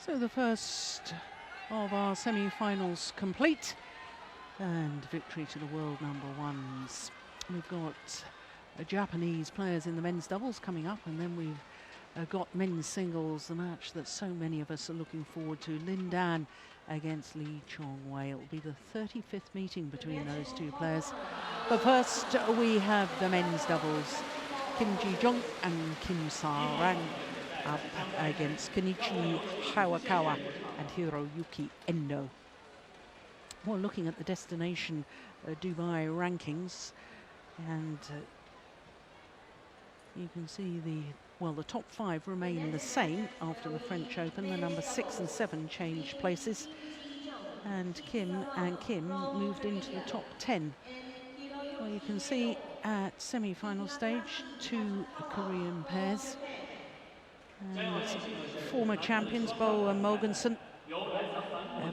So the first of our semi-finals complete, and victory to the world number ones. We've got Japanese players in the men's doubles coming up, and then we've got men's singles, the match that so many of us are looking forward to, Lin Dan against Lee Chong-wei. It will be the 35th meeting between those two players. But first we have the men's doubles. Ki-jung and Kim Sa-rang up against Kenichi Hayakawa and Hiroyuki Endo. Well, looking at the destination Dubai rankings, and you can see the top five remain the same after the French Open. The number 6 and 7 changed places, and Kim moved into the top 10. Well, you can see at semi-final stage, two Korean pairs, and former champions Bo and Mogensen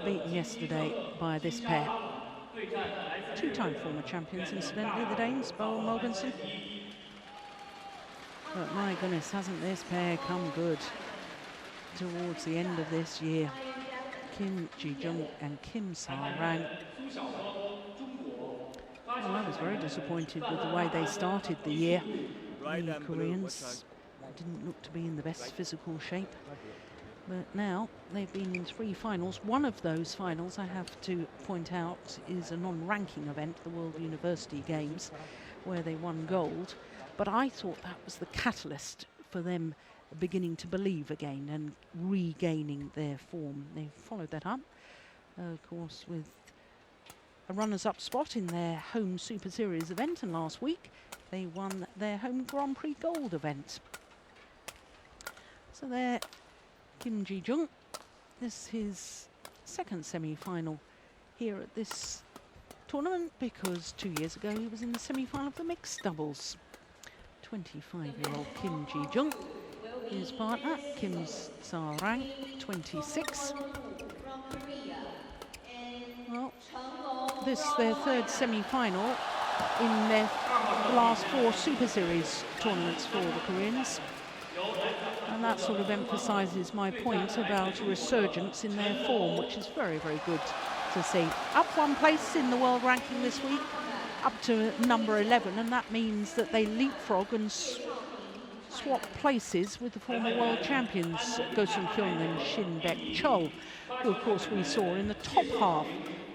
beaten yesterday by this pair. Two-time former champions, incidentally, the Danes, Bo and Mogensen. But my goodness, hasn't this pair come good towards the end of this year? Ki-jung and Kim Sa-rang. Well, I was very disappointed with the way they started the year. The Koreans didn't look to be in the best physical shape. But now they've been in 3 finals. One of those finals, I have to point out, is a non-ranking event, the World University Games, where they won gold. But I thought that was the catalyst for them beginning to believe again and regaining their form. They followed that up, of course, with a runners-up spot in their home Super Series event, and last week they won their home Grand Prix Gold event. So there, Ki-jung, this is his second semi-final here at this tournament, because 2 years ago he was in the semi-final of the mixed doubles. 25-year-old Ki-jung, his partner Kim Sa-rang, 26. Well, this is their third semi-final in their last 4 Super Series tournaments for the Koreans. And that sort of emphasises my point about a resurgence in their form, which is very, very good to see. Up 1 place in the world ranking this week, up to number 11, and that means that they leapfrog and swap places with the former world champions Go Sung-kyung and Shin Baek-cho, who of course we saw in the top half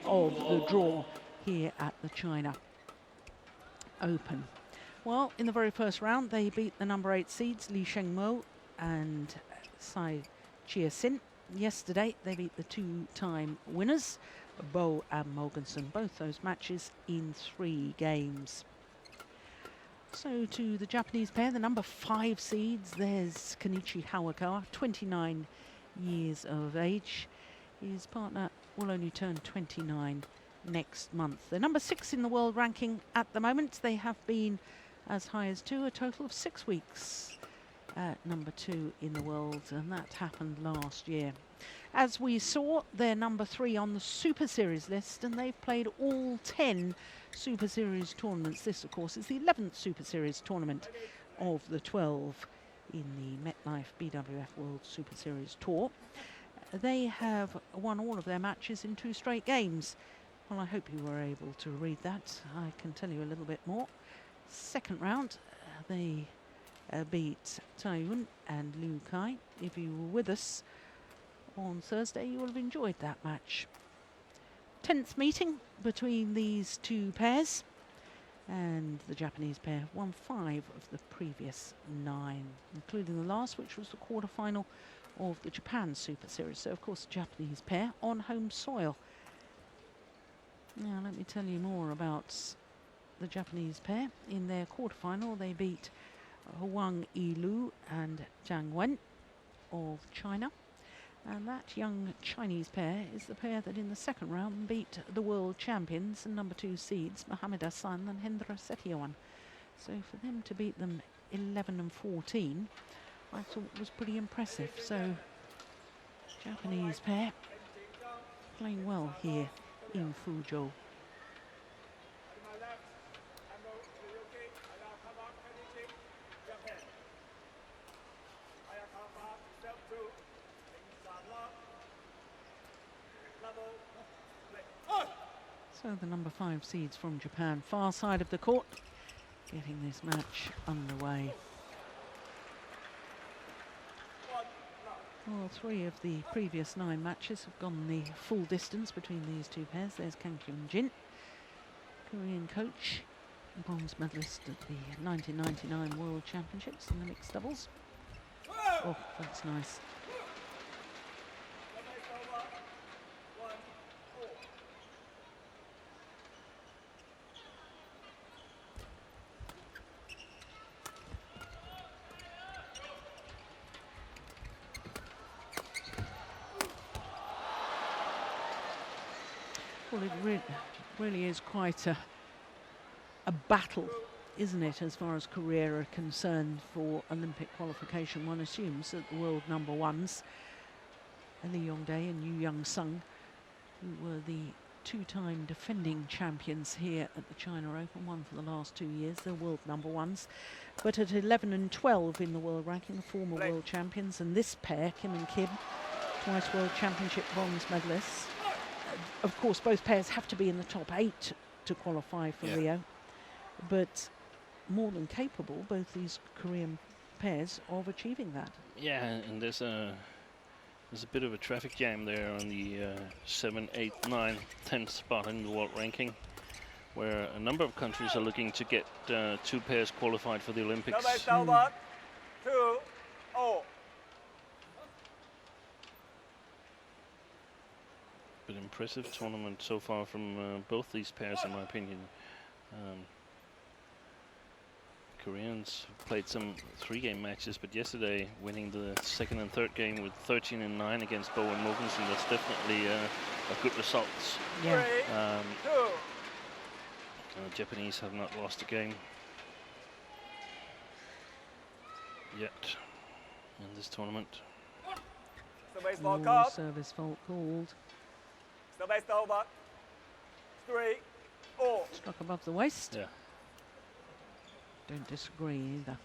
of the draw here at the China Open. Well, in the very first round they beat the number 8 seeds Lee Sheng-mo and Sai Chia-sin. Yesterday they beat the 2-time winners Bo and Mogensen, both those matches in 3 games. So to the Japanese pair, the number 5 seeds, there's Kenichi Hayakawa, 29 years of age. His partner will only turn 29 next month. They're number 6 in the world ranking at the moment. They have been as high as a total of 6 weeks at number 2 in the world, and that happened last year. As we saw, they're number 3 on the Super Series list, and they've played all 10 Super Series tournaments. This, of course, is the 11th Super Series tournament of the 12 in the MetLife BWF World Super Series Tour. They have won all of their matches in 2 straight games. Well, I hope you were able to read that. I can tell you a little bit more. Second round, they beat Thaihot and Liu Kai. If you were with us on Thursday, you will have enjoyed that match. 10th meeting between these 2 pairs, and the Japanese pair won 5 of the previous 9, including the last, which was the quarter-final of the Japan Super Series. So, of course, the Japanese pair on home soil. Now, let me tell you more about the Japanese pair. In their quarter-final, they beat Wang Yilu and Zhang Wen of China. And that young Chinese pair is the pair that in the second round beat the world champions and number 2 seeds Mohamed Hassan and Hendra Setiawan. So for them to beat them 11 and 14, I thought was pretty impressive. So Japanese pair playing well here in Fuzhou. So the number 5 seeds from Japan, far side of the court, getting this match underway. Well, 3 of the previous 9 matches have gone the full distance between these two pairs. There's Kang Kyung-jin, Korean coach, bronze medalist at the 1999 World Championships in the mixed doubles. Oh, that's nice. Well, it really is quite a battle, isn't it, as far as Korea are concerned for Olympic qualification. One assumes that the world number 1s, Lee Yong-dae and Yoo Young-sung, who were the 2-time defending champions here at the China Open, won for the last 2 years, they're world number 1s. But at 11 and 12 in the world ranking, the former world champions, and this pair, Kim and Kim, twice world championship bronze medalists. Of course, both pairs have to be in the top 8 to qualify for Rio, but more than capable, both these Korean pairs, of achieving that. Yeah, and there's a bit of a traffic jam there on the 7, 8, 9, 10th spot in the world ranking, where a number of countries are looking to get 2 pairs qualified for the Olympics. But impressive tournament so far from both these pairs, in my opinion. Koreans played some 3-game matches, but yesterday winning the 2nd and 3rd game with 13 and 9 against Bowen Mogensen, that's definitely a good result. Yeah. The Japanese have not lost a game yet in this tournament. Oh, service fault called. Struck above the waist. Yeah. Don't disagree either.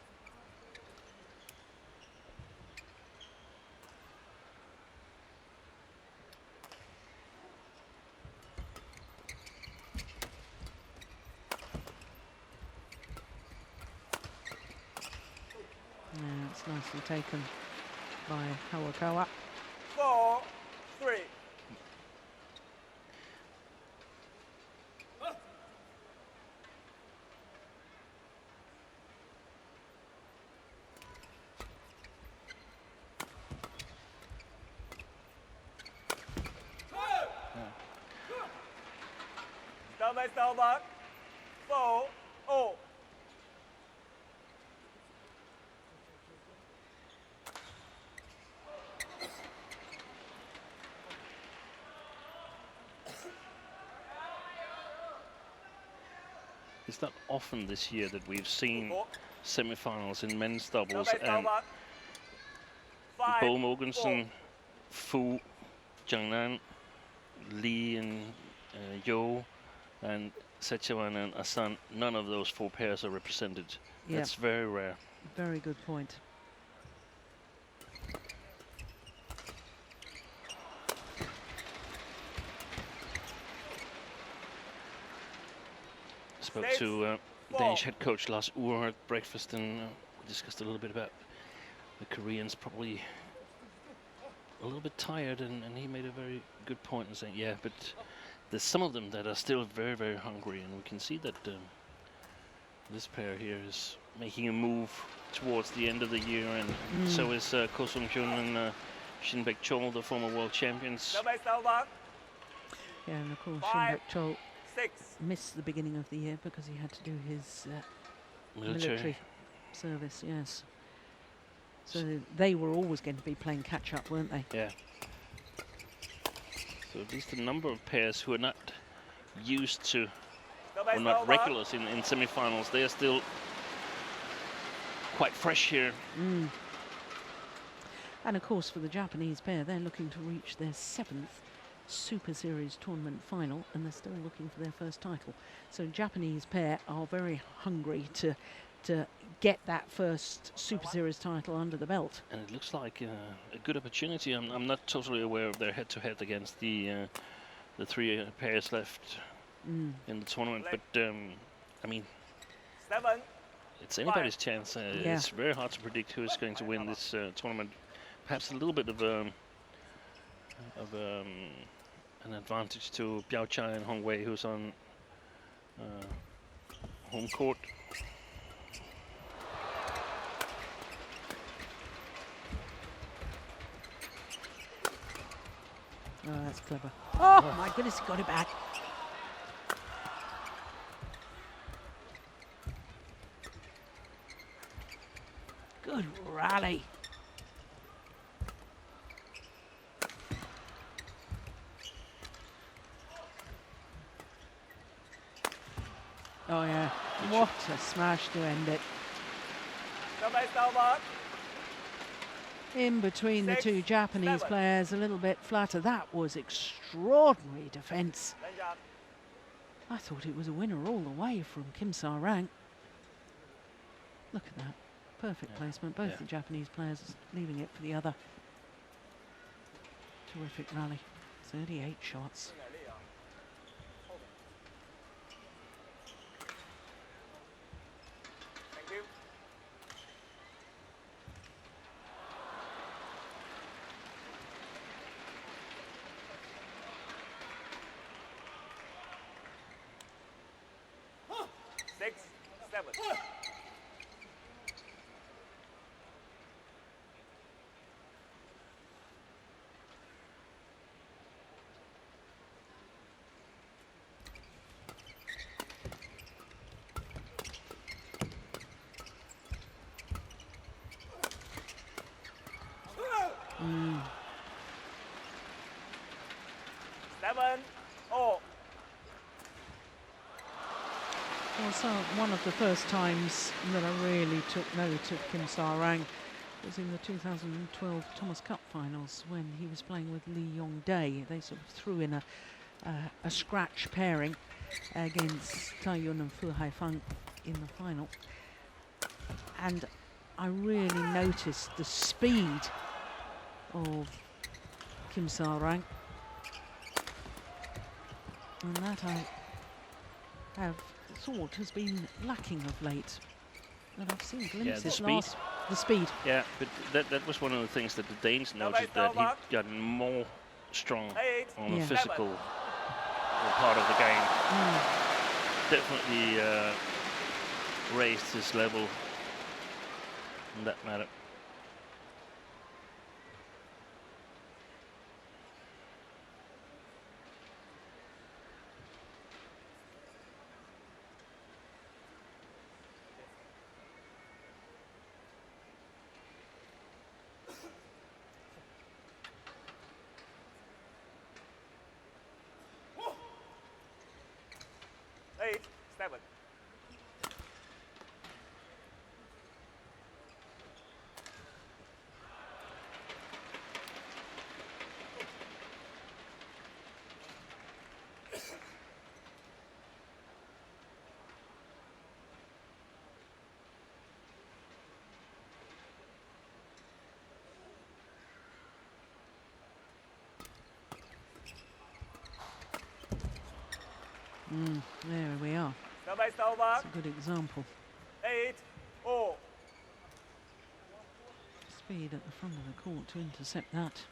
Yeah, it's nicely taken by Hayakawa. 4-3. Back. 4-0. It's not often this year that we've seen semi-finals in men's doubles, and Bo Mogensen, Fu, Jiangnan, Lee and Yo, and Sechewan and Asan, none of those 4 pairs are represented. Yep. That's very rare. Very good point. Spoke to Danish head coach Lars Uhr at breakfast, and we discussed a little bit about the Koreans probably a little bit tired, and he made a very good point in saying, yeah, but there's some of them that are still very, very hungry, and we can see that this pair here is making a move towards the end of the year, and so is Ko Sung-jun and Shin Baek-chol, the former world champions. Yeah, and of course, Shin Baek-chol missed the beginning of the year because he had to do his military service, yes. So they were always going to be playing catch-up, weren't they? Yeah. So at least a number of pairs who are not used to, or not regulars in semi-finals, they are still quite fresh here. And of course, for the Japanese pair, they're looking to reach their 7th Super Series tournament final, and they're still looking for their first title. So Japanese pair are very hungry to get that first Super Series title under the belt. And it looks like a good opportunity. I'm not totally aware of their head-to-head against the three pairs left in the tournament, but I mean, 7, it's anybody's chance. Yeah. It's very hard to predict who is going to win this tournament. Perhaps a little bit of an advantage to Biao Chai and Hong Wei, who's on home court. Oh, that's clever. Oh, my goodness, he got it back. Good rally. Oh, yeah. What a smash to end it. In between the 2 Japanese players, a little bit flatter. That was extraordinary defense. I thought it was a winner all the way from Kim Sa-rang. Look at that. Perfect placement. Both the Japanese players leaving it for the other. Terrific rally. 38 shots. Thank you. Six, 7. So one of the first times that I really took note of Kim Sa-rang was in the 2012 Thomas Cup finals when he was playing with Lee Yong-dae. They sort of threw in a scratch pairing against Taiyun and Fu Haifeng in the final. And I really noticed the speed of Kim Sa-rang. And that I have thought has been lacking of late. And I've seen glimpses. The speed. The speed. Yeah, but that was one of the things that the Danes noted, that he got more strong on the physical part of the game. Definitely raised his level in that matter. There we are. That's a good example. 8-4. Speed at the front of the court to intercept that.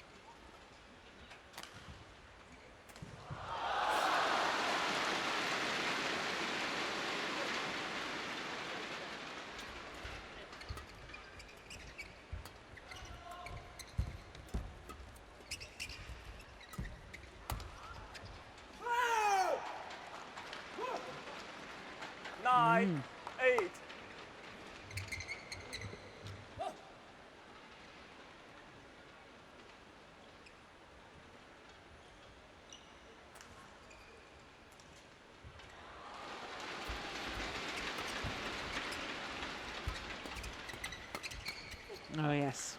Oh, yes.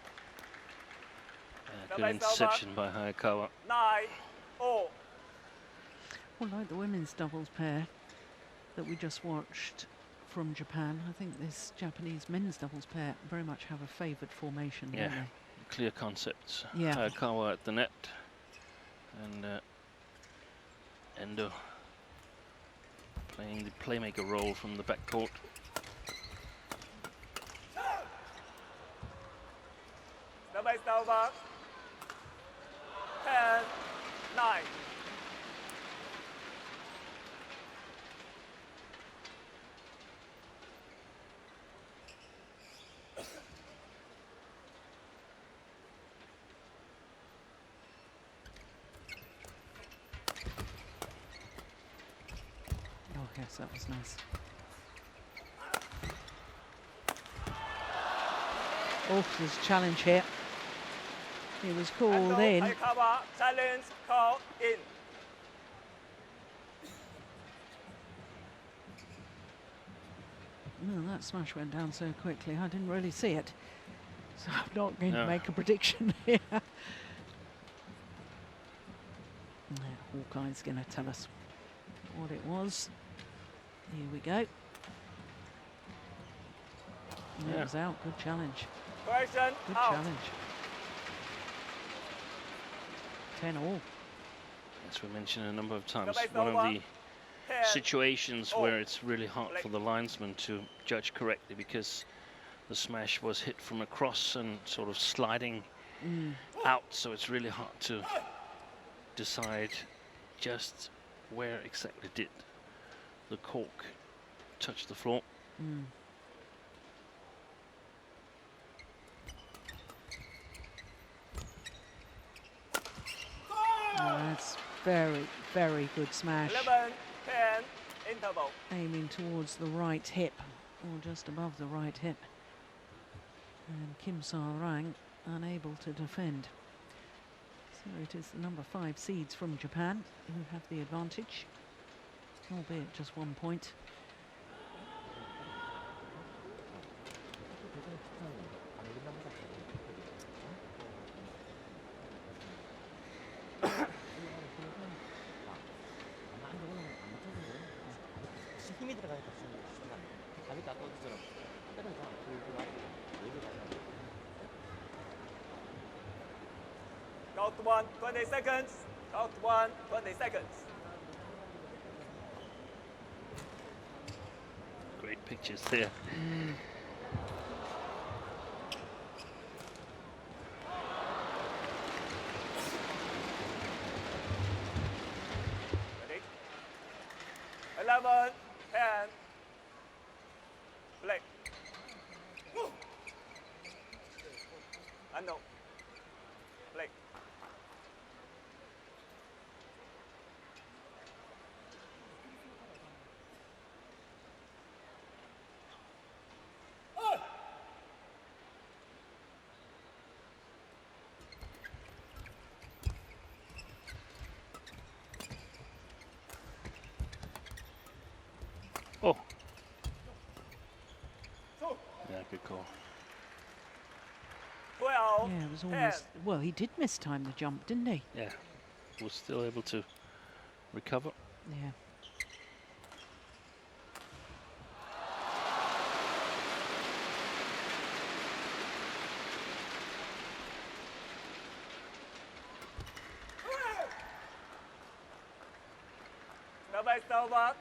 Good interception by Hayakawa. 9-4. Well, like the women's doubles pair that we just watched from Japan. I think this Japanese men's doubles pair very much have a favoured formation, don't Yeah, they? clear concepts. Yeah. Hayakawa at the net, and Endo playing the playmaker role from the backcourt. Number is over. 10, 9. Oh, yes, that was nice. Oh, there's a challenge here. It was called in. Hayakawa challenge call in. Oh, that smash went down so quickly. I didn't really see it. So I'm not going No. to make a prediction here. Hawkeye's going to tell us what it was. Here we go. And it Yeah. was out. Good challenge. Correction Good out. challenge. 10-all. As we mentioned a number of times, Number is one of over. the 10. situations Oh. where it's really hard for the linesman to judge correctly, because the smash was hit from across and sort of sliding out, so it's really hard to decide just where exactly did the cork touch the floor. Oh, that's very, very good smash. 11, 10, interval. Aiming towards the right hip, or just above the right hip. And Kim Sa-rang unable to defend. So it is the number 5 seeds from Japan who have the advantage, albeit just 1 point. Count 1, 20 seconds. Count 1, 20 seconds. Great pictures there. Ready? 11, 10. Play. Ando. Play. Oh. Yeah, good call. 12, Yeah, it was 10. almost. Well, he did mistime the jump, didn't he? Yeah, was still able to recover. Yeah. Number is over.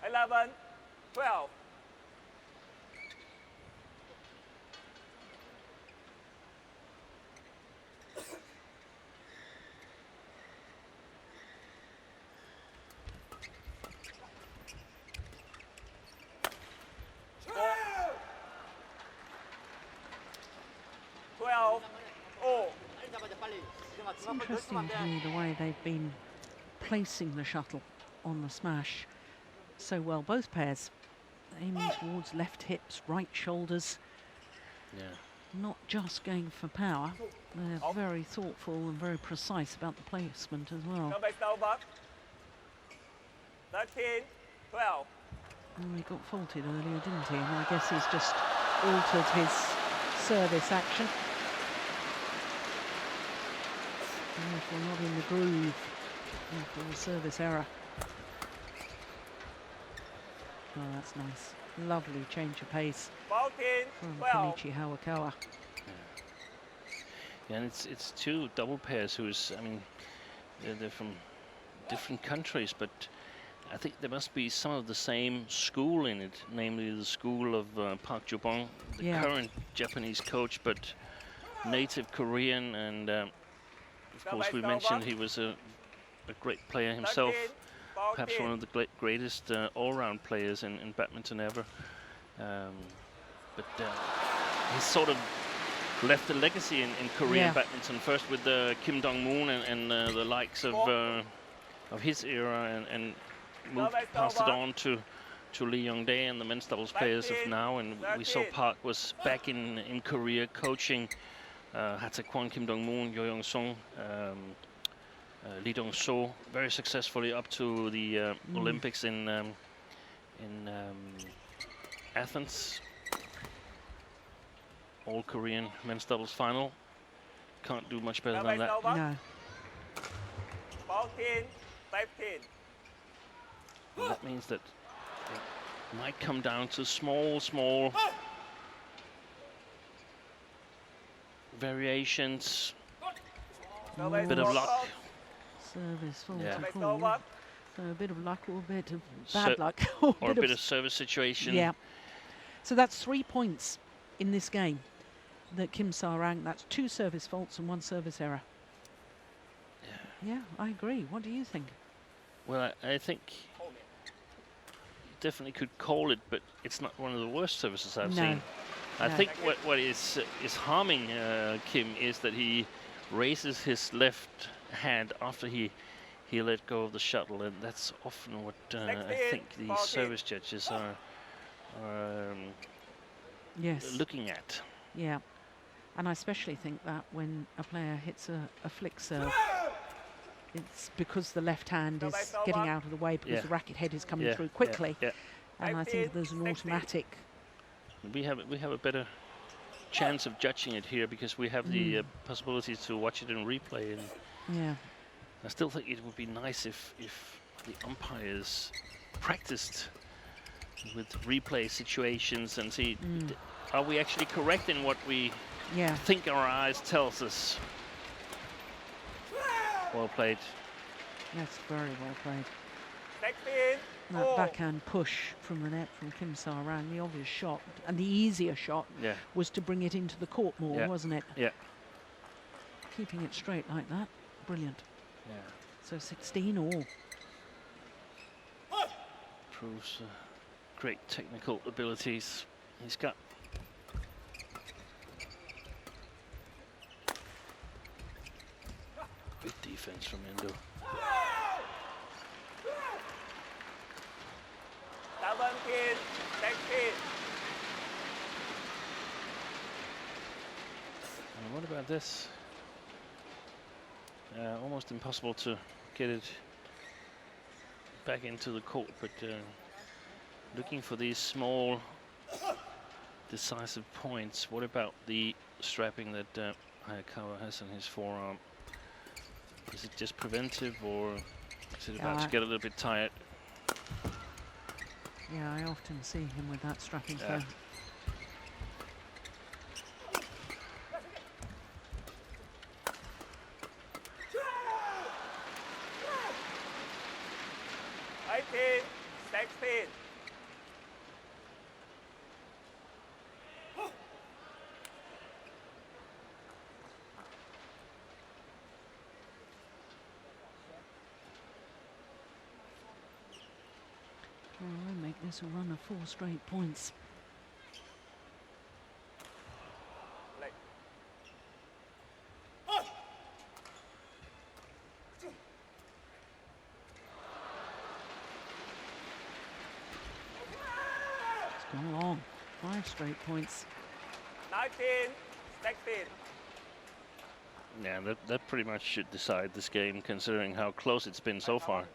11, 12. It's interesting to me the way they've been placing the shuttle on the smash so well. Both pairs aiming towards left hips, right shoulders. Yeah. Not just going for power. They're very thoughtful and very precise about the placement as well. Number is over. 13, 12. He got faulted earlier, didn't he? And I guess he's just altered his service action. Therefore not in the groove for the service error. Oh, that's nice. Lovely change of pace Ball team from 12. Kenichi Hayakawa. Yeah, and it's two double pairs who's, I mean, they're from different countries, but I think there must be some of the same school in it, namely the school of Park Ju-bong, the Yeah. current Japanese coach, but native Korean, and of course we mentioned he was a great player himself, 13. Ball perhaps team. one of the greatest all-round players in badminton ever. But he's sort of left a legacy in Korean Yeah. badminton, first with Kim Dong-moon and the likes of his era, and passed it on to Lee Young-dae and the men's doubles players of now. And we saw Park was back in Korea coaching Ha-tae-kwon, Kim Dong-moon, Yo Young-sung, Lee Dong-so, very successfully up to the Olympics in Athens. All Korean men's doubles final. Can't do much better than that. No. Ball team 15. And that means that it might come down to small variations. Bit of luck. Service fault. Yeah. Service call. over. So a bit of luck or a bit of So- bad luck. Or a bit of service situation. Yeah. So that's 3 points in this game that Kim Sa-rang. That's 2 service faults and 1 service error. Yeah, I agree. What do you think? Well, I think you definitely could call it, but it's not one of the worst services I've No. seen. I No. think what is harming Kim is that he raises his left hand after he let go of the shuttle, and that's often what I think the service judges are Yes. looking at. Yeah. And I especially think that when a player hits a flick serve, it's because the left hand is getting out of the way because Yeah. the racket head is coming Yeah, through yeah, quickly. yeah. And I think there's an 16. automatic. We have a better chance of judging it here because we have the possibility to watch it in replay, and Yeah. I still think it would be nice if the umpires practiced with replay situations and see are we actually correct in what we Yeah. think our eyes tells us. Well played. That's very well played. 16. And that backhand push from the net from Kim Sa-rang, the obvious shot and the easier shot Yeah. was to bring it into the court more, Yeah. wasn't it? Yeah. Keeping it straight like that. Brilliant. Yeah. So 16 all. Proves great technical abilities he's got. Good defense from Endo. 17. 16. And what about this? Almost impossible to get it back into the court, but looking for these small decisive points. What about the strapping that Hayakawa has on his forearm? Is it just preventive, or is it about to get a little bit tired? Yeah, I often see him with that strapping Yeah. phone. Eighteen. 16. Well, we'll make this a run of 4 straight points. Late. It's gone long. 5 straight points. 19. 16. Yeah, that pretty much should decide this game, considering how close it's been so far.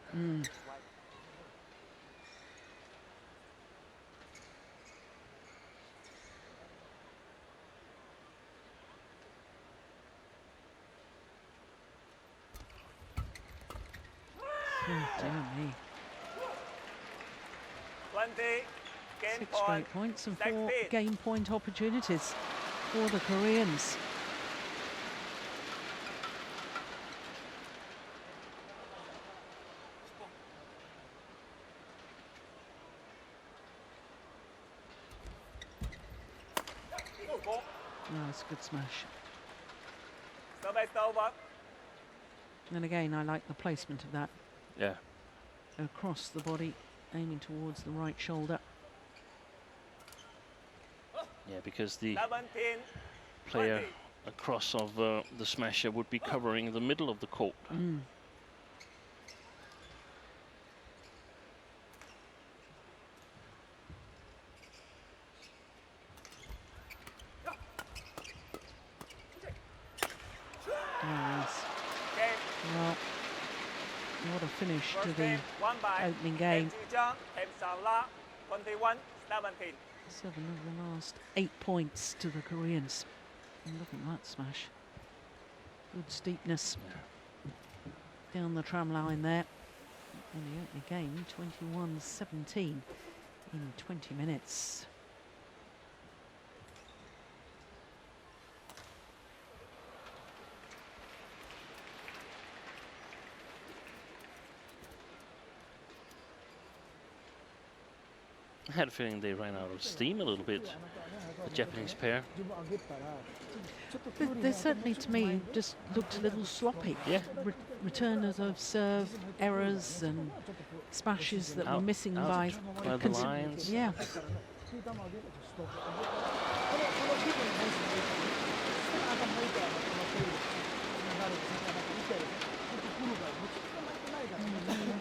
Oh, dear me. 20. Game 6 point. straight points and 4 16. game point opportunities for the Koreans. Nice, good smash. Service over. And again, I like the placement of that. Yeah. Across the body, aiming towards the right shoulder. Yeah, because the 17. player 20. across of the smasher would be covering the middle of the court. Nice. Game. Well, what a finish to First the game won by opening game. Ki-jung, 21-17. 7 of the last 8 points to the Koreans. And look at that smash. Good steepness down the tram line there. And the opening game, 21-17 in 20 minutes. I had a feeling they ran out of steam a little bit, the Japanese pair. They certainly, to me, just looked a little sloppy. Yeah. Returners of serve errors and smashes that were missing by the lines. Yeah. They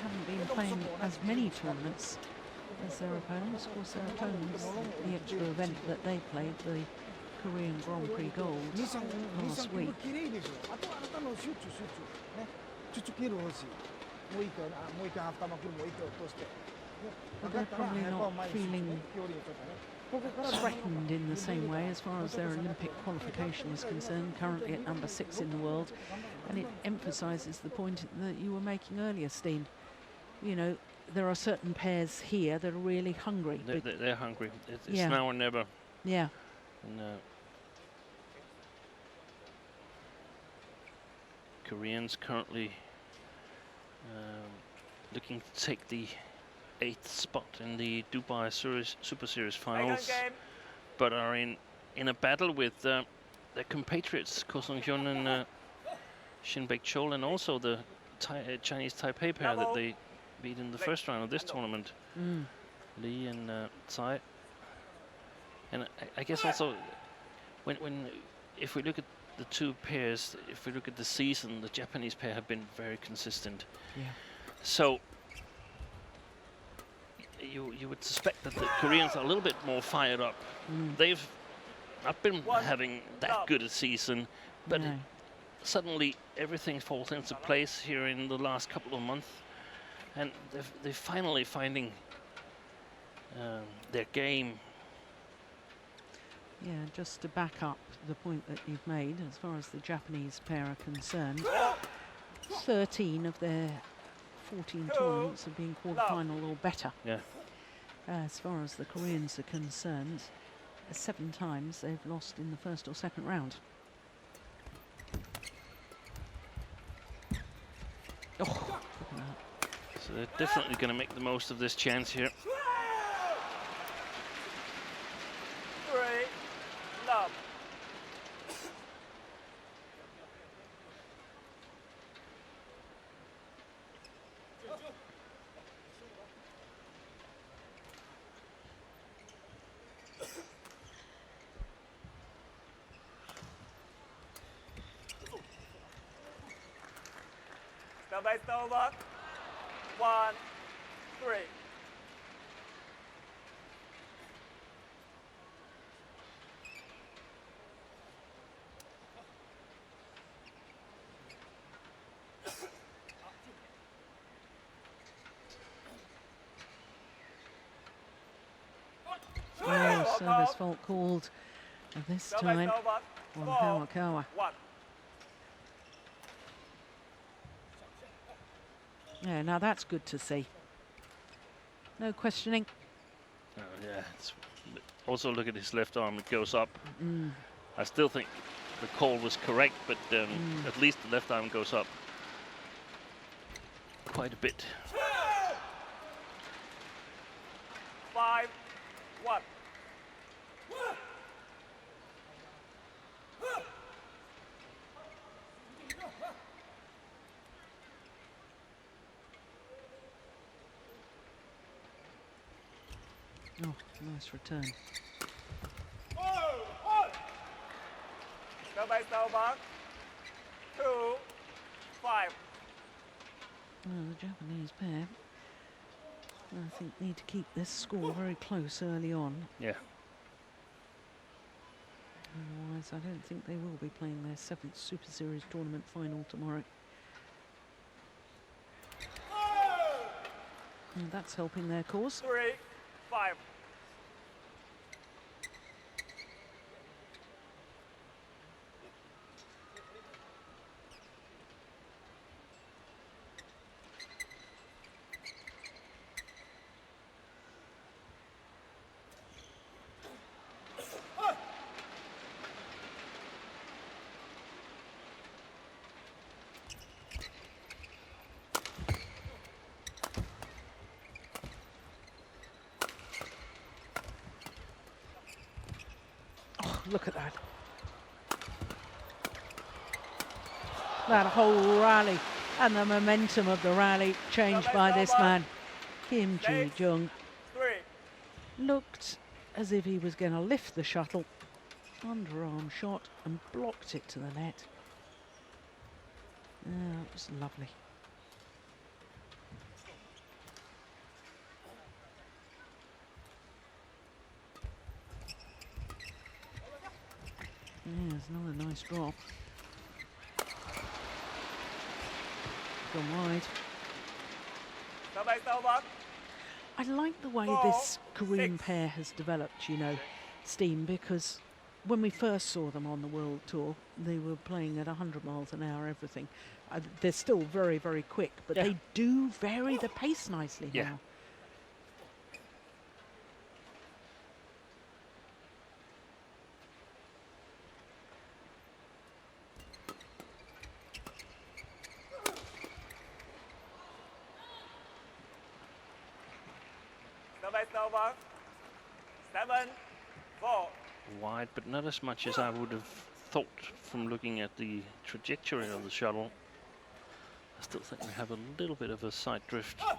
haven't been playing as many tournaments as their opponents. Of course, their opponents, the extra event that they played, the Korean Grand Prix Gold last week. But they're probably not feeling threatened in the same way as far as their Olympic qualification is concerned, currently at number 6 in the world. And it emphasises the point that you were making earlier, Steen. You know, there are certain pairs here that are really hungry. They're hungry. It's Yeah. now or never. Yeah. And, Koreans currently looking to take the 8th spot in the Dubai Super Series finals, but are in a battle with their compatriots Ko Sung-hyun and Shin Baek-chol, and also the Chinese Taipei pair that they beat in the first round of this tournament, Lee and Tsai. And I guess also if we look at the two pairs, if we look at the season, the Japanese pair have been very consistent. Yeah. So you would suspect that the Koreans are a little bit more fired up. They've not been having that good a season, but suddenly everything falls into place here in the last couple of months, and they're finally finding their game. Yeah, just to back up the point that you've made, as far as the Japanese pair are concerned, 13 of their 14 tournaments have been quarterfinal or better. Yeah. As far as the Koreans are concerned, 7 times they've lost in the first or second round. Oh, look at that. So they're definitely going to make the most of this chance here. 3 love. Service over. 1, 3. Oh, service fault called this Service time over. on 4, Hayakawa. 1. Yeah, now that's good to see. No questioning. Yeah. Also, look at his left arm; it goes up. I still think the call was correct, but at least the left arm goes up quite a bit. 5-1. Oh, nice return. Service over. 2-5. Well, the Japanese pair, I think, need to keep this score very close early on. Yeah. Otherwise, I don't think they will be playing their 7th Super Series tournament final tomorrow. And that's helping their cause. 3-5. Look at that. That whole rally and the momentum of the rally changed by this man. Ki-jung 3. looked as if he was going to lift the shuttle. Underarm shot and blocked it to the net. Oh, it was lovely. Yeah, it's another nice drop. Gone wide. Service over. I like the way this Korean pair has developed, you know, Steam, because when we first saw them on the World Tour, they were playing at 100 miles an hour, everything. They're still very, very quick, but they do vary the pace nicely now. Service over. 7-4. Wide, but not as much as I would have thought from looking at the trajectory of the shuttle. I still think we have a little bit of a side drift. Yeah.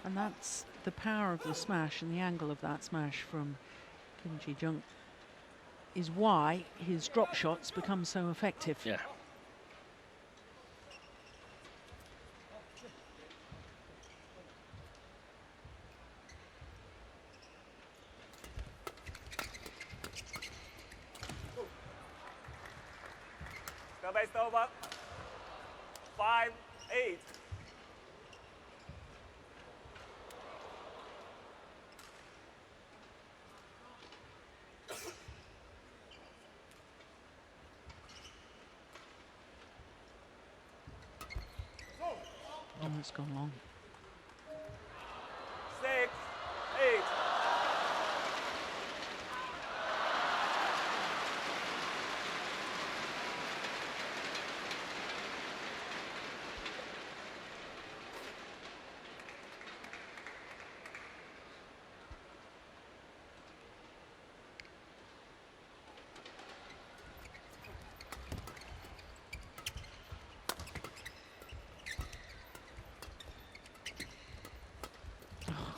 And that's the power of the smash and the angle of that smash from Ki-jung is why his drop shots become so effective. Yeah. Service over. 5-8. Oh, it's gone long. 6-8.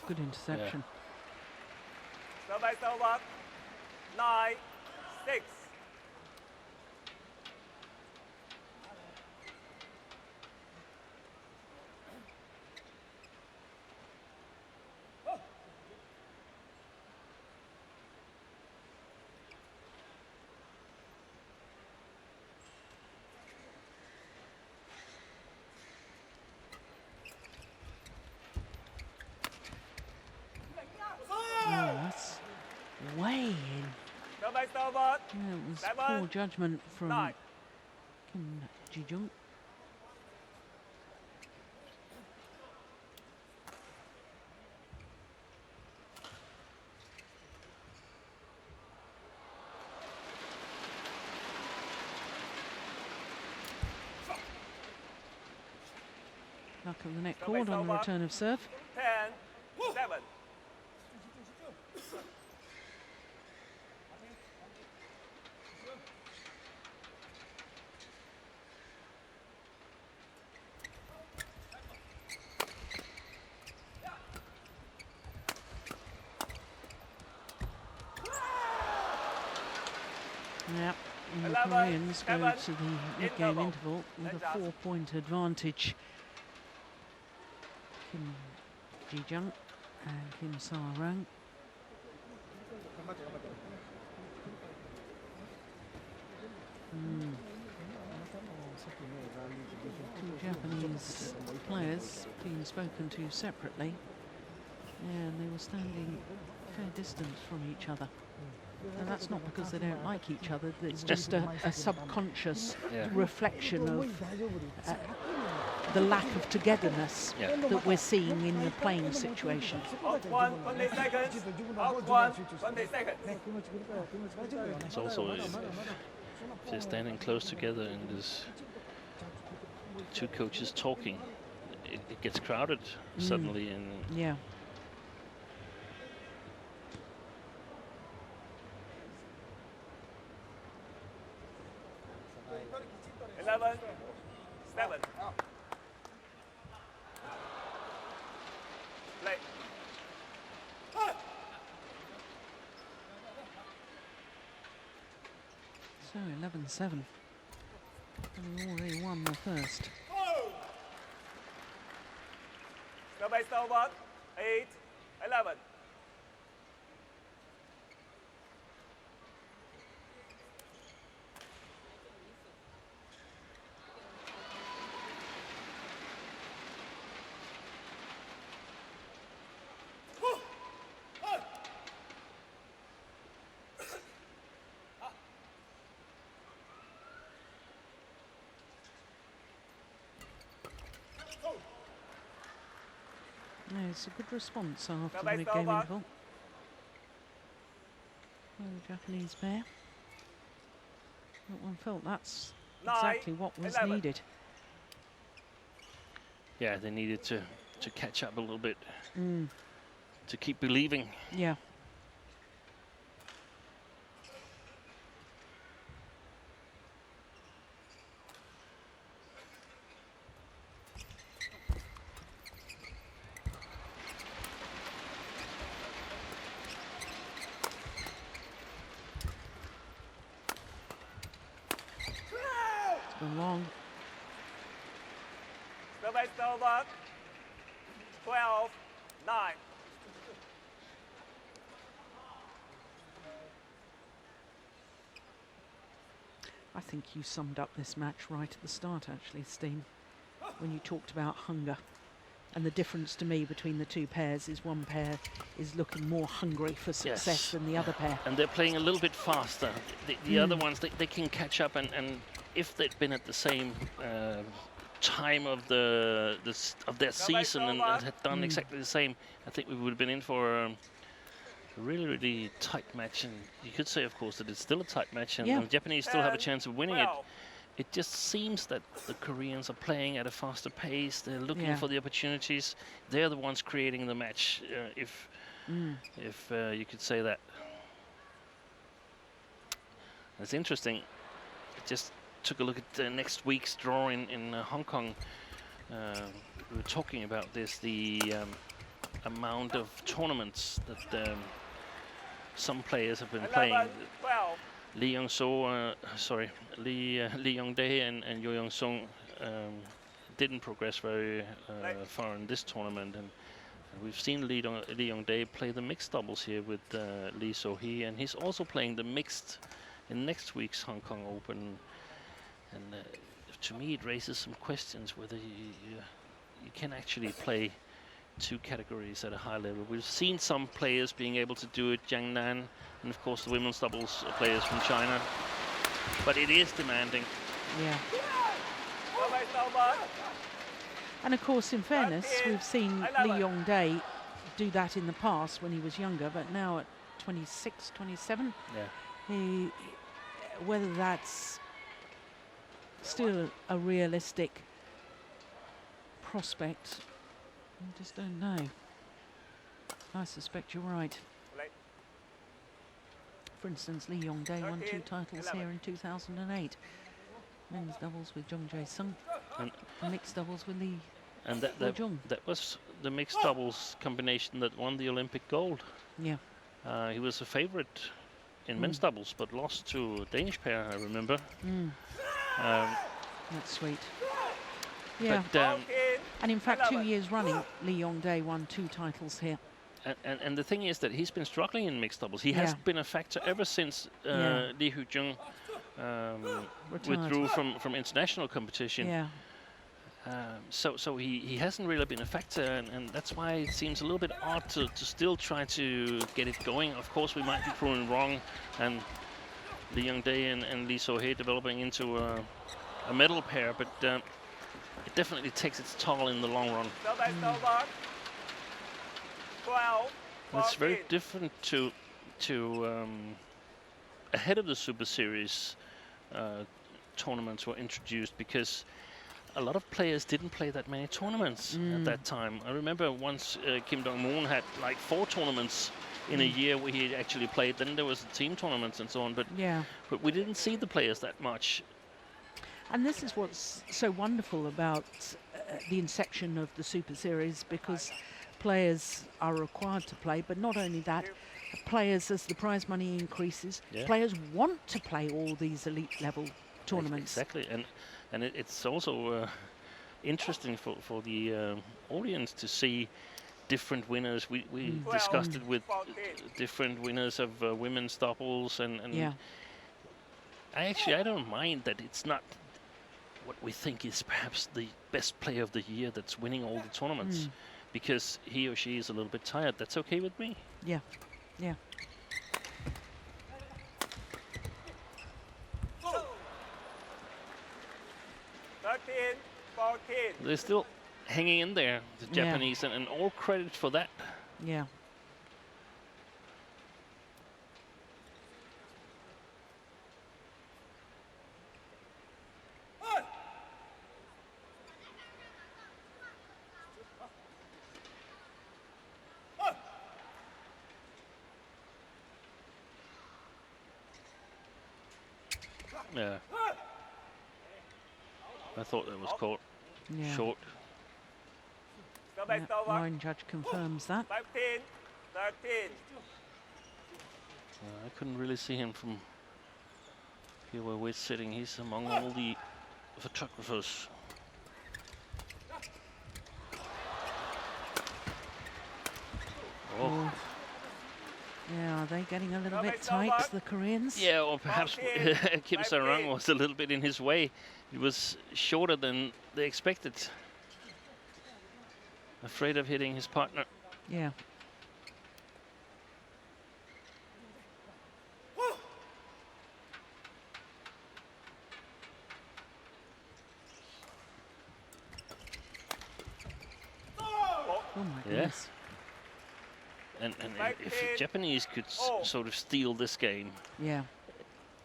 Good interception. Service over. 9-6. Oh, that's way Yeah, it was 7, poor judgment from 9. Ki-jung. Back of the net cord on the return of serve. 10, 7. Yeah, and the 11, Koreans go 7, to the mid-game interval with a 4-point advantage. Kim Ji-jung and Kim Sa-rang. Two Japanese players being spoken to separately. Yeah, and they were standing a fair distance from each other. And that's not because they don't like each other, it's just a subconscious reflection of the lack of togetherness that we're seeing in the playing situation. Out 1, 20 seconds. Out 1, 20 seconds. It's also if they're standing close together and there's two coaches talking, it gets crowded suddenly, and yeah. 11, 7. Play. So 11-7. And we already won the first. Go by over. 8, 11. No, it's a good response after the Bye-bye, mid-game Stalwart. interval. Well, the Japanese pair. That one felt that's 9, exactly what was 11. needed. yeah, they needed to catch up a little bit, to keep believing. Yeah. It's gone long. Go by over. 12, 9. I think you summed up this match right at the start, actually, Steen, when you talked about hunger. And the difference to me between the two pairs is one pair is looking more hungry for success than the other pair. And they're playing a little bit faster. The other ones, they can catch up, and if they'd been at the same time of their season and had done exactly the same, I think we would have been in for a really, really tight match. And you could say, of course, that it's still a tight match, and the Japanese still have a chance of winning it. It just seems that the Koreans are playing at a faster pace. They're looking for the opportunities. They're the ones creating the match, if you could say that. It's interesting. I just took a look at next week's draw in Hong Kong. We were talking about this, the amount of tournaments that some players have been 11, playing. 12. Lee Young-dae and Yo Young-sung didn't progress very far in this tournament, and we've seen Lee Young-dae play the mixed doubles here with Lee So-hee, and he's also playing the mixed in next week's Hong Kong Open. And to me, it raises some questions whether you can actually play two categories at a high level. We've seen some players being able to do it, Jiang Nan, and of course the women's doubles players from China. But it is demanding. Yeah. And of course, in fairness, we've seen Lee Yong-dae do that in the past when he was younger, but now at 26, 27, yeah. Whether that's still a realistic prospect, I just don't know. I suspect you're right. For instance, Lee Yong-dae won 2 titles here in 2008. Men's doubles with Jung Jae-sung, and mixed doubles with Lee And that was the mixed doubles combination that won the Olympic gold. Yeah. He was a favorite in men's doubles, but lost to a Danish pair, I remember. That's sweet. Yeah. But, and in fact, 2 years running, Lee Yong-dae won 2 titles here. And the thing is that he's been struggling in mixed doubles. He has been a factor ever since Lee Ki-jung withdrew from international competition. Yeah. So he hasn't really been a factor, and that's why it seems a little bit odd to still try to get it going. Of course, we might be proven wrong, and Lee Yong-dae and Lee So-hee developing into a medal pair, but it definitely takes its toll in the long run. It's very different to ahead of the Super Series tournaments were introduced, because a lot of players didn't play that many tournaments at that time. I remember once Kim Dong-moon had like 4 tournaments in a year where he actually played. Then there was the team tournaments and so on, but we didn't see the players that much. And this is what's so wonderful about the inception of the Super Series, because players are required to play, but not only that, players, as the prize money increases, players want to play all these elite level tournaments. Exactly, and it's also interesting for the audience to see different winners. We discussed it with different winners of women's doubles, and I don't mind that it's not what we think is perhaps the best player of the year that's winning all the tournaments, because he or she is a little bit tired. That's okay with me. Yeah, yeah. They're still hanging in there, the Japanese, and all credit for that. Yeah. Yeah. I thought that was caught short. Line judge confirms that. 13, 13. I couldn't really see him from here where we're sitting. He's among all the photographers. Oh. Yeah, are they getting a little bit tight, the Koreans? Yeah, or perhaps Kim Sarang was a little bit in his way. He was shorter than they expected. Afraid of hitting his partner. Yeah. Oh my goodness. And if the Japanese could sort of steal this game,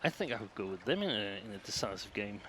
I think I would go with them in a decisive game.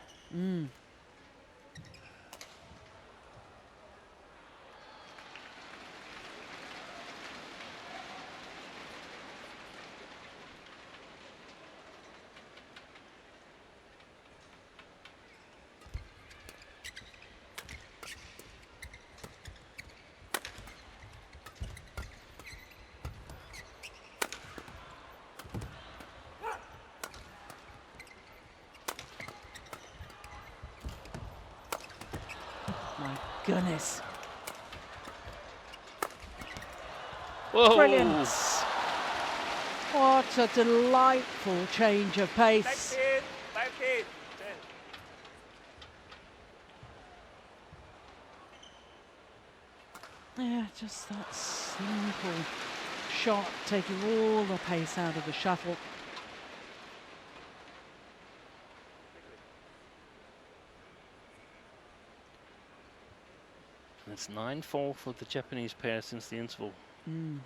Goodness. Whoa. Brilliant. What a delightful change of pace. 19. Yeah, just that simple shot, taking all the pace out of the shuttle. And it's 9-4 for the Japanese pair since the interval. Mm.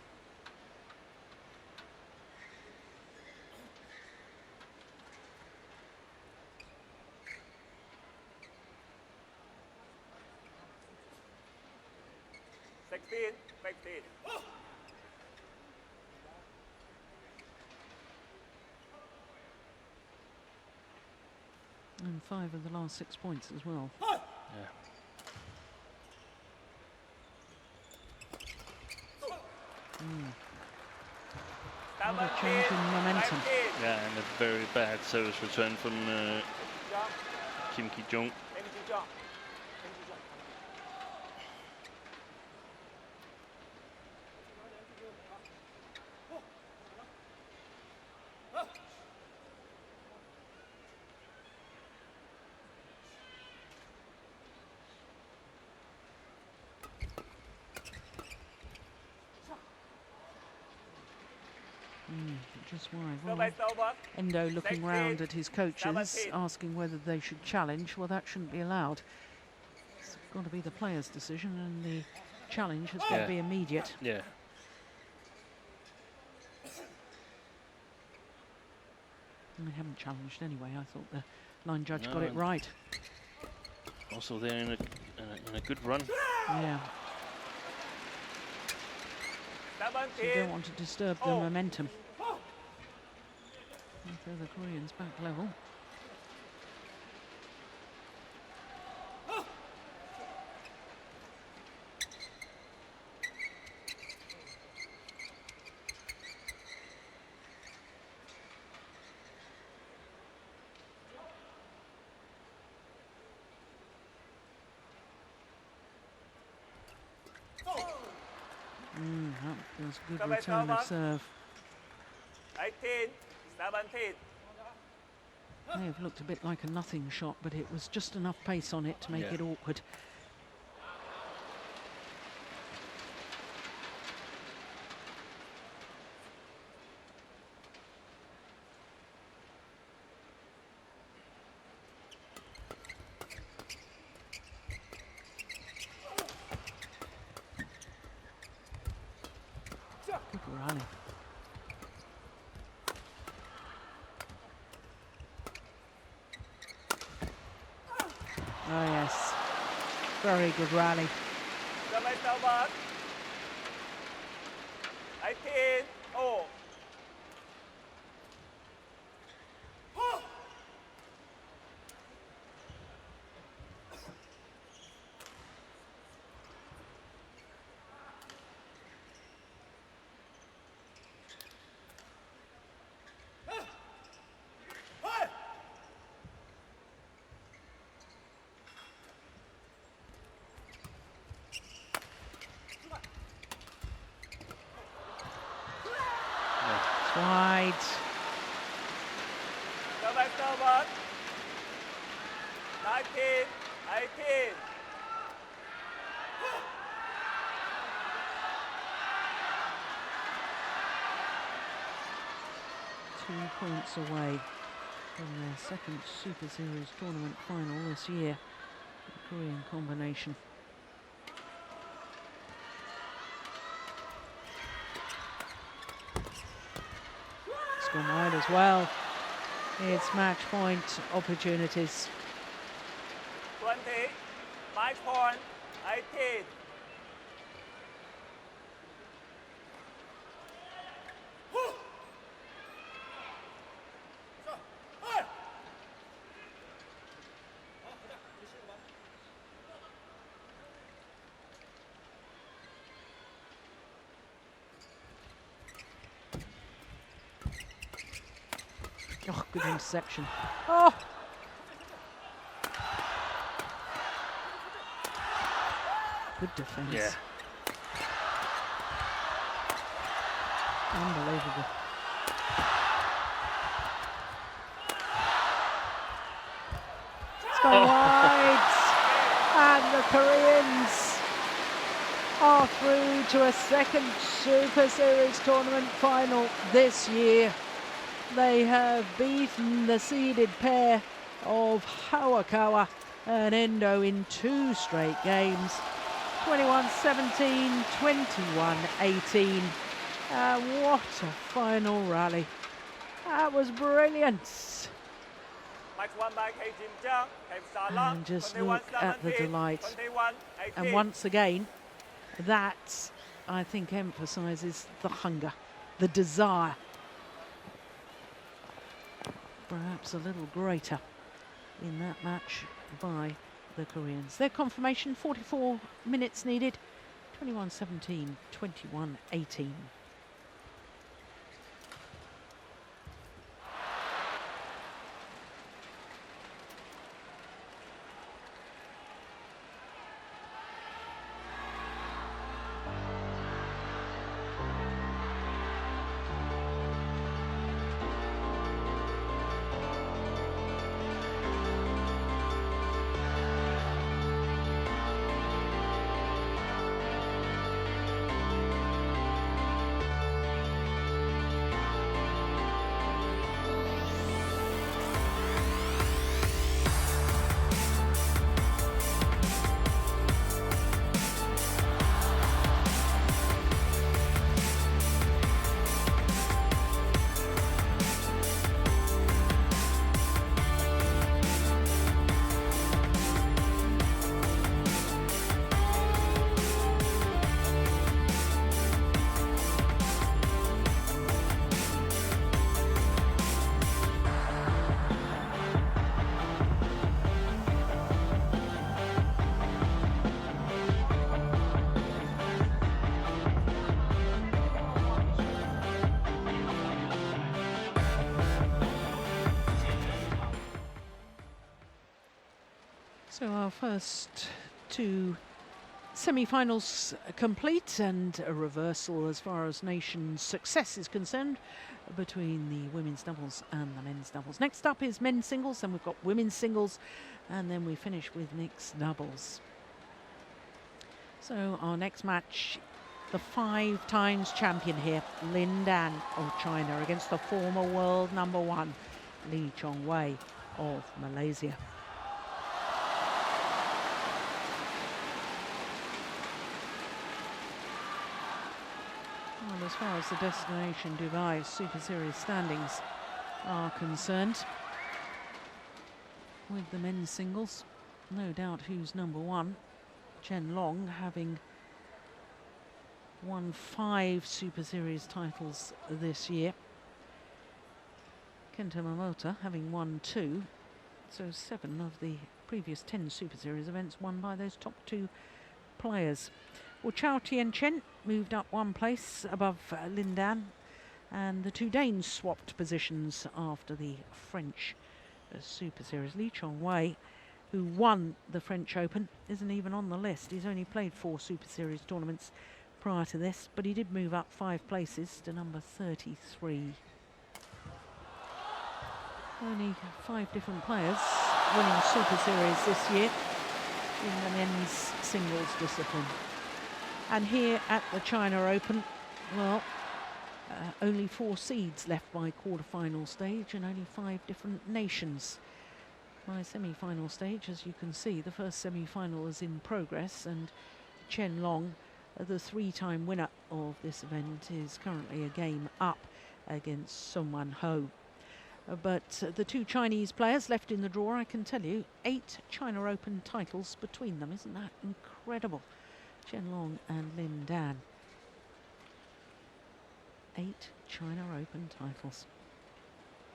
And 5 of the last 6 points as well. Yeah. What a change in momentum. Yeah, and a very bad service return from Ki-jung. Just why. Well, Endo looking round at his coaches, asking whether they should challenge. Well, that shouldn't be allowed. It's got to be the player's decision, and the challenge has got to be immediate. Yeah. And they haven't challenged anyway. I thought the line judge got it right. Also, they're in a good run. Yeah. So you don't want to disturb the momentum. And throw the Koreans back level. That was a good return of serve. 18, 17. May have looked a bit like a nothing shot, but it was just enough pace on it to make it awkward. Good rally. Oh yes, very good rally. 18, oh. Wide. 19, 18. Points away from their second Super Series tournament final this year, the Korean combination. It's gone wide as well. It's match point opportunities. 20, match point, 18. Oh, good interception. Oh! Good defense. Yeah. Unbelievable. It's gone wide. And the Koreans are through to a second Super Series tournament final this year. They have beaten the seeded pair of Hayakawa and Endo in 2 straight games. 21-17, 21-18. What a final rally. That was brilliant. Match won by Ki-jung. And just look at the delight. And once again, that, I think, emphasises the hunger, the desire. Perhaps a little greater in that match by the Koreans. Their confirmation, 44 minutes needed, 21-17, 21-18. So our first 2 semi-finals complete, and a reversal as far as nations' success is concerned between the women's doubles and the men's doubles. Next up is men's singles, then we've got women's singles, and then we finish with mixed doubles. So our next match, the 5 times champion here, Lin Dan of China, against the former world number 1, Lee Chong-wei of Malaysia. Well, as far as the Destination Dubai Super Series standings are concerned, with the men's singles, no doubt who's number 1. Chen Long having won 5 Super Series titles this year. Kenta Momota having won 2. So 7 of the previous 10 Super Series events won by those top 2 players. Well, Chao Tien-chen moved up 1 place above Lin Dan, and the 2 Danes swapped positions after the French Super Series. Lee Chong-wei, who won the French Open, isn't even on the list. He's only played 4 Super Series tournaments prior to this, but he did move up 5 places to number 33. Only 5 different players winning Super Series this year in the men's singles discipline. And here at the China Open, well, only 4 seeds left by quarter-final stage, and only 5 different nations. My semi-final stage, as you can see, the first semi-final is in progress, and Chen Long, the 3-time winner of this event, is currently a game up against Sung Wan Ho. But the 2 Chinese players left in the draw, I can tell you, 8 China Open titles between them. Isn't that incredible? Chen Long and Lin Dan. 8 China Open titles.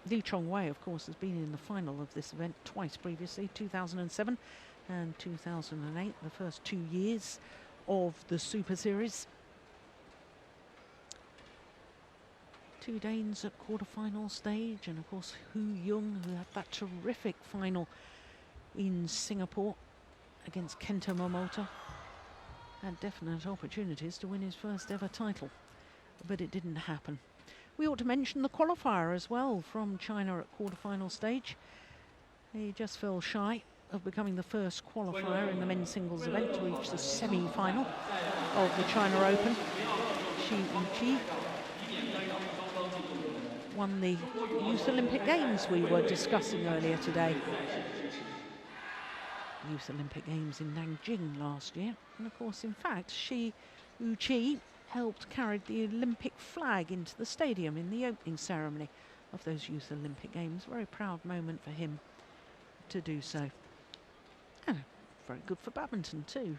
Lee Chong-wei, of course, has been in the final of this event twice previously, 2007 and 2008, the first 2 years of the Super Series. 2 Danes at quarter-final stage, and of course Hiroyuki, who had that terrific final in Singapore against Kenta Momota, had definite opportunities to win his first ever title, but it didn't happen. We ought to mention the qualifier as well from China at quarter-final stage. He just fell shy of becoming the first qualifier in the men's singles event to reach the semi-final of the China Open. Shi won the Youth Olympic Games we were discussing earlier today. Youth Olympic Games in Nanjing last year. And of course, in fact, Shi Yuqi helped carry the Olympic flag into the stadium in the opening ceremony of those Youth Olympic Games. Very proud moment for him to do so. And very good for badminton too.